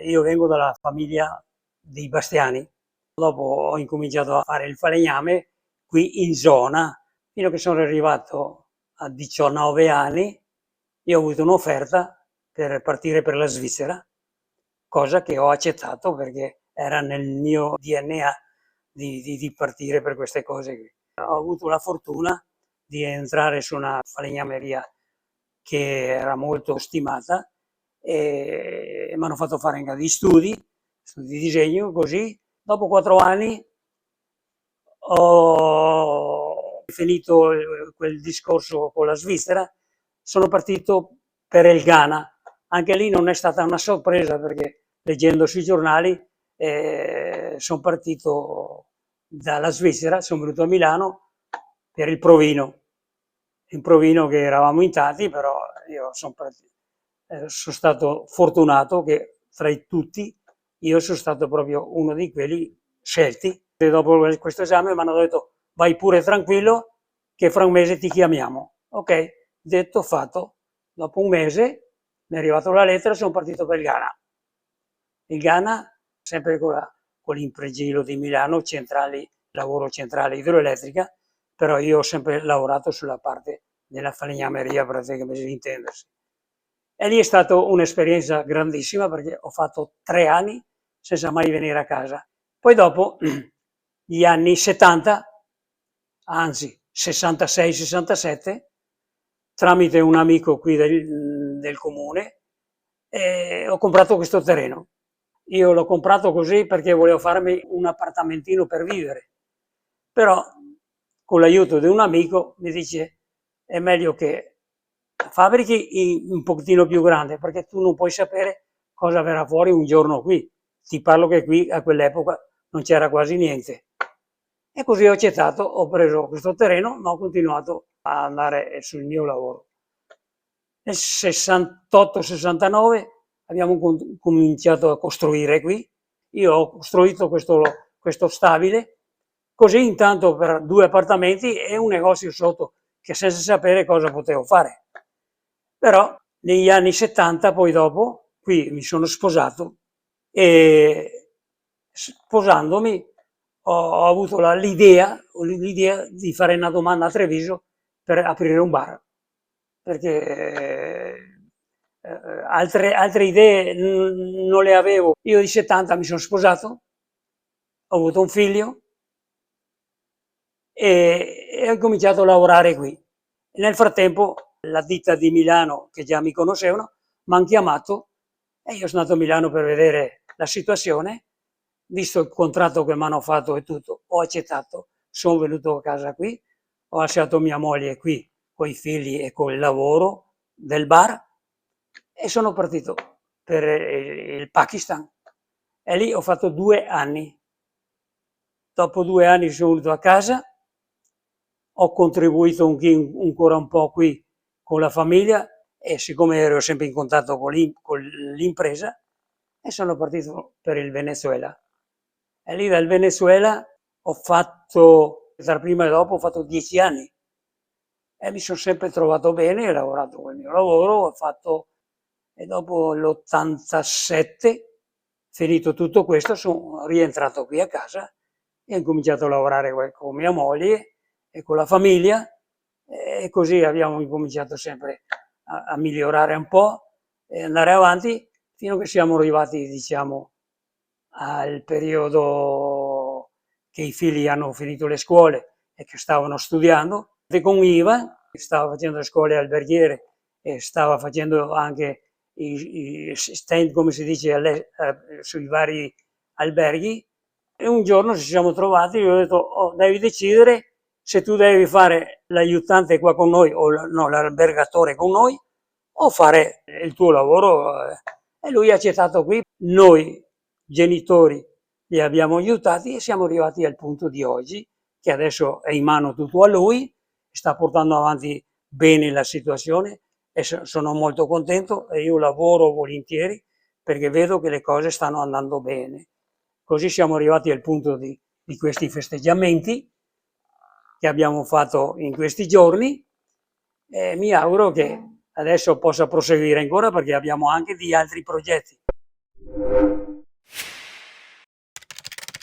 io vengo dalla famiglia dei Bastiani, dopo ho incominciato a fare il falegname qui in zona, fino a che sono arrivato a 19 anni, io ho avuto un'offerta per partire per la Svizzera, cosa che ho accettato perché era nel mio DNA di partire per queste cose qui. Ho avuto la fortuna di entrare su una falegnameria che era molto stimata e mi hanno fatto fare anche degli studi di disegno, così. Dopo 4 anni ho finito quel discorso con la Svizzera, sono partito per il Ghana. Anche lì non è stata una sorpresa perché leggendo sui giornali sono partito dalla Svizzera, sono venuto a Milano per il provino. Il provino che eravamo in tanti, però io sono stato fortunato che tra i tutti io sono stato proprio uno di quelli scelti. E dopo questo esame mi hanno detto vai pure tranquillo che fra un mese ti chiamiamo. Ok, detto, fatto. Dopo un mese mi è arrivata la lettera e sono partito per il Ghana. Il Ghana, sempre con l'Impregilo di Milano, lavoro centrale idroelettrica, però io ho sempre lavorato sulla parte della falegnameria, praticamente, per intendersi. E lì è stata un'esperienza grandissima perché ho fatto 3 anni senza mai venire a casa. Poi dopo, gli anni 70, anzi 66-67, tramite un amico qui del comune, ho comprato questo terreno. Io l'ho comprato così perché volevo farmi un appartamentino per vivere, però con l'aiuto di un amico mi dice è meglio che fabbrichi un pochettino più grande perché tu non puoi sapere cosa verrà fuori un giorno qui. Ti parlo che qui a quell'epoca non c'era quasi niente. E così ho accettato, ho preso questo terreno, ma ho continuato a andare sul mio lavoro. Nel 68-69 abbiamo cominciato a costruire qui. Io ho costruito questo stabile, così intanto per 2 appartamenti e un negozio sotto, che senza sapere cosa potevo fare. Però negli anni 70, poi dopo, qui mi sono sposato e sposandomi ho avuto l'idea di fare una domanda a Treviso per aprire un bar, perché altre idee non le avevo. Io di 70 mi sono sposato, ho avuto un figlio e ho cominciato a lavorare qui. Nel frattempo la ditta di Milano, che già mi conoscevano, mi hanno chiamato e io sono andato a Milano per vedere la situazione, visto il contratto che mi hanno fatto e tutto, ho accettato, sono venuto a casa qui, ho lasciato mia moglie qui con i figli e con il lavoro del bar e sono partito per il Pakistan e lì ho fatto 2 anni. Dopo 2 anni sono venuto a casa, ho contribuito ancora un po' qui con la famiglia e siccome ero sempre in contatto con l'impresa e sono partito per il Venezuela. E lì dal Venezuela ho fatto, tra prima e dopo, ho fatto 10 anni e mi sono sempre trovato bene, ho lavorato con il mio lavoro, ho fatto, e dopo l'87, finito tutto questo, sono rientrato qui a casa e ho cominciato a lavorare con mia moglie e con la famiglia e così abbiamo incominciato sempre a migliorare un po' e andare avanti fino a che siamo arrivati, diciamo, al periodo che i figli hanno finito le scuole e che stavano studiando. E con Ivan stava facendo le scuole alberghiere e stava facendo anche i stand, come si dice, sui vari alberghi. E un giorno ci siamo trovati e gli ho detto oh, devi decidere se tu devi fare l'aiutante qua con noi o no, l'albergatore con noi o fare il tuo lavoro. E lui ha accettato qui. Noi genitori li abbiamo aiutati e siamo arrivati al punto di oggi, che adesso è in mano tutto a lui, sta portando avanti bene la situazione e sono molto contento e io lavoro volentieri perché vedo che le cose stanno andando bene. Così siamo arrivati al punto di questi festeggiamenti che abbiamo fatto in questi giorni e mi auguro che adesso possa proseguire ancora perché abbiamo anche di altri progetti.